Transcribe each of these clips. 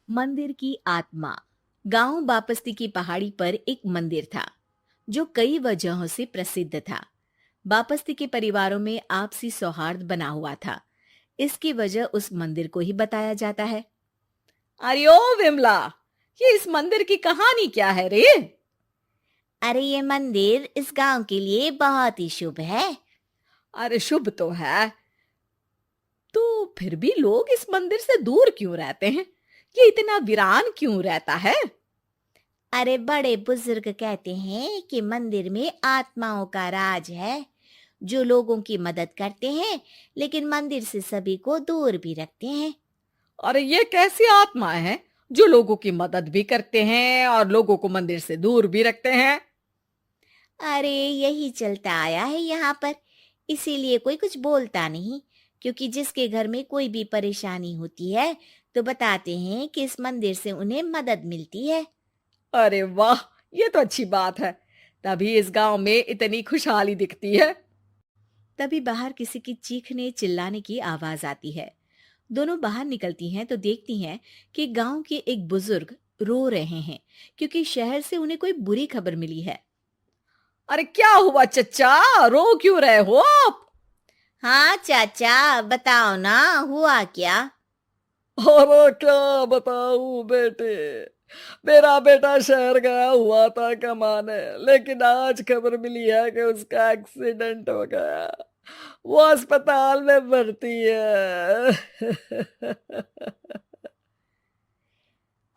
मंदिर की आत्मा। गांव बापस्ती की पहाड़ी पर एक मंदिर था जो कई वजहों से प्रसिद्ध था। बापस्ती के परिवारों में आपसी सौहार्द बना हुआ था। इसकी वजह उस मंदिर को ही बताया जाता है। अरे ओ विमला, ये इस मंदिर की कहानी क्या है रे? अरे ये मंदिर इस गांव के लिए बहुत ही शुभ है। अरे शुभ तो है, तो फिर भी लोग इस मंदिर से दूर क्यों रहते हैं? ये इतना वीरान क्यों रहता है? अरे बड़े बुजुर्ग कहते हैं कि मंदिर में आत्माओं का राज है जो लोगों की मदद करते हैं, लेकिन मंदिर से सभी को दूर भी रखते हैं। अरे ये कैसी आत्माएं हैं जो लोगों की मदद भी करते हैं और लोगों को मंदिर से दूर भी रखते हैं? अरे यही चलता आया है यहाँ पर, इसीलिए कोई कुछ बोलता नहीं। क्योंकि जिसके घर में कोई भी परेशानी होती है तो बताते हैं कि इस मंदिर से उन्हें मदद मिलती है। अरे वाह, ये तो अच्छी बात है। तभी इस गांव में इतनी खुशहाली दिखती है। तभी बाहर किसी की चीखने चिल्लाने की आवाज आती है। दोनों बाहर निकलती हैं तो देखती हैं कि गांव के एक बुजुर्ग रो रहे हैं क्योंकि शहर से उन्हें कोई बुरी खबर मिली है। अरे क्या हुआ चच्चा, रो क्यों रहे हो आप? हाँ चाचा, बताओ ना, हुआ क्या? अरे क्या बताऊं बेटे, मेरा बेटा शहर गया हुआ था कमाने, लेकिन आज खबर मिली है कि उसका एक्सीडेंट हो गया। वो अस्पताल में भर्ती है।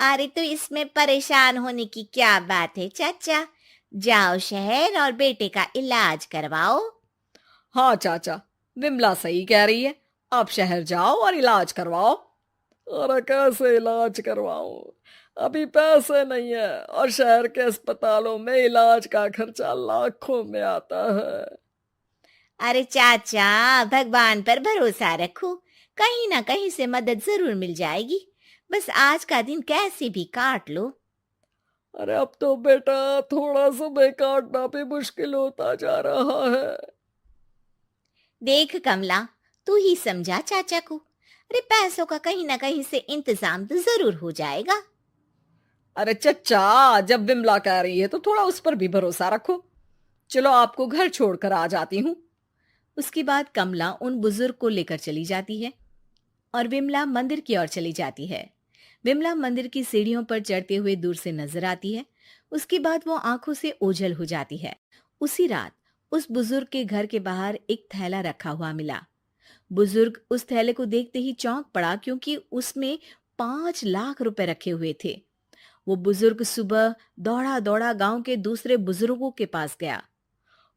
अरे तो इसमें परेशान होने की क्या बात है चाचा, जाओ शहर और बेटे का इलाज करवाओ। हाँ चाचा, विमला सही कह रही है। आप शहर जाओ और इलाज करवाओ। अरे कैसे इलाज करवाऊं, अभी पैसे नहीं है और शहर के अस्पतालों में इलाज का खर्चा लाखों में आता है। अरे चाचा, भगवान पर भरोसा रखो, कहीं ना कहीं से मदद जरूर मिल जाएगी। बस आज का दिन कैसे भी काट लो। अरे अब तो बेटा थोड़ा समय काटना भी मुश्किल होता जा रहा है। देख कमला, तू ही समझा चाचा को। अरे पैसों का कहीं ना कहीं से इंतजाम तो जरूर हो जाएगा। अरे चच्चा, जब विमला कह रही है तो थोड़ा उस पर भी भरोसा रखो। चलो आपको घर छोड़कर आ जाती हूँ। उसके बाद कमला उन बुजुर्ग को लेकर चली जाती है और विमला मंदिर की ओर चली जाती है। विमला मंदिर की सीढ़ियों पर चढ़ते हुए दूर से नजर आती है। उसके बाद वो आंखों से ओझल हो जाती है। उसी रात उस बुजुर्ग के घर के बाहर एक थैला रखा हुआ मिला। बुजुर्ग उस थैले को देखते ही चौंक पड़ा क्योंकि उसमें 5 लाख रुपए रखे हुए थे। वो बुजुर्ग सुबह दौड़ा दौड़ा गांव के दूसरे बुजुर्गों के पास गया।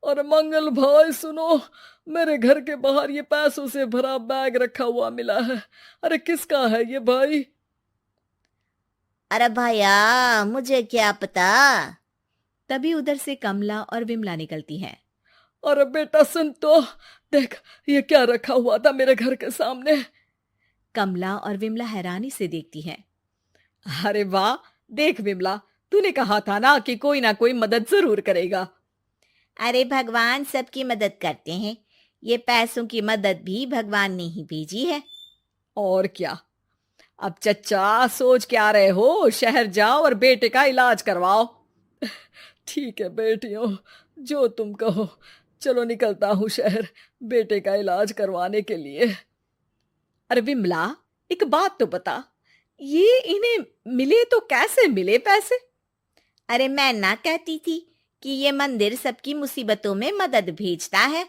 और मंगल भाई सुनो, मेरे घर के बाहर ये पैसों से भरा बैग रखा हुआ मिला है। अरे किसका है ये भाई? अरे भैया, मुझे क्या पता। तभी उधर से कमला और विमला निकलती हैं। अरे बेटा सुन तो, देख ये क्या रखा हुआ था मेरे घर के सामने। कमला और विमला हैरानी से देखती हैं। अरे वाह, देख विमला, तूने कहा था ना कि कोई ना कोई मदद जरूर करेगा। अरे भगवान सबकी मदद करते हैं, ये पैसों की मदद भी भगवान ने ही भेजी है। और क्या। अब चच्चा सोच क्या रहे हो, शहर जाओ और बेटे का इलाज करवाओ। ठीक है बेटियों, जो तुम कहो। चलो निकलता हूँ शहर बेटे का इलाज करवाने के लिए। अरे विमला, एक बात तो बता, ये इन्हें मिले तो कैसे मिले पैसे? अरे मैं ना कहती थी कि ये मंदिर सबकी मुसीबतों में मदद भेजता है।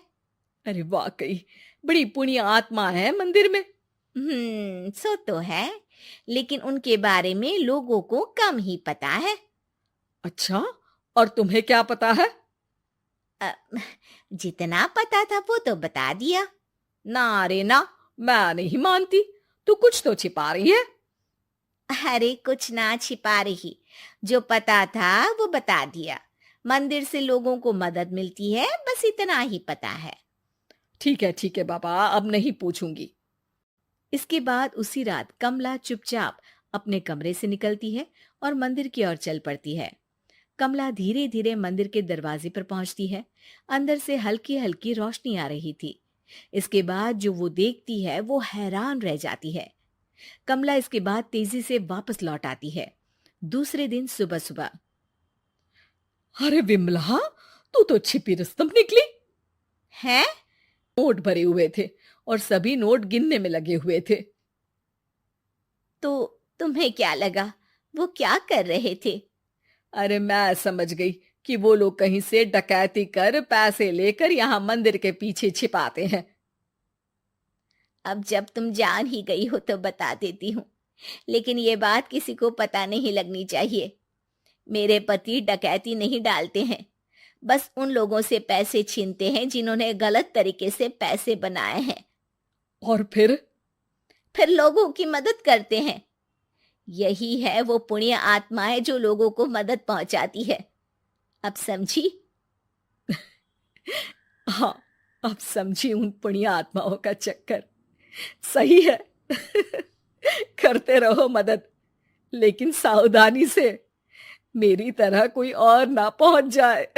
अरे वाकई बड़ी पुण्य आत्मा है मंदिर में। सो तो है, लेकिन उनके बारे में लोगों को कम ही पता है। अच्छा, और तुम्हें क्या पता है? अ, जितना पता था वो तो बता दिया। ना रे ना, मैं नहीं मानती। तू कुछ तो छिपा रही है। अरे कुछ ना छिपा रही, जो पता था वो बता दिया। मंदिर से लोगों को मदद मिलती है, बस इतना ही पता है। ठीक है बाबा, अब नहीं पूछूंगी। इसके बाद उसी रात कमला चुपचाप अपने कमरे से निकलती है और मंदिर की ओर चल पड़ती है। कमला धीरे धीरे मंदिर के दरवाजे पर पहुंचती है। अंदर से हल्की हल्की रोशनी आ रही थी। इसके बाद जो वो देखती है वो हैरान रह जाती है। कमला इसके बाद तेजी से वापस लौट आती है। दूसरे दिन सुबह सुबह। अरे विमला, तू तो छिपी रुस्तम निकली। है? नोट भरे हुए थे और सभी नोट गिनने में लगे हुए थे। तो तुम्हें क्या लगा वो क्या कर रहे थे? अरे मैं समझ गई कि वो लोग कहीं से डकैती कर पैसे लेकर यहाँ मंदिर के पीछे छिपाते हैं। अब जब तुम जान ही गई हो तो बता देती हूँ, लेकिन ये बात किसी को पता नहीं लगनी चाहिए। मेरे पति डकैती नहीं डालते हैं, बस उन लोगों से पैसे छीनते हैं जिन्होंने गलत तरीके से पैसे बनाए हैं। और फिर लोगों की मदद करते हैं। यही है वो पुण्य आत्माएं जो लोगों को मदद पहुंचाती है। अब समझी? हाँ, अब समझी उन पुण्य आत्माओं का चक्कर। सही है। करते रहो मदद, लेकिन सावधानी से, मेरी तरह कोई और ना पहुंच जाए।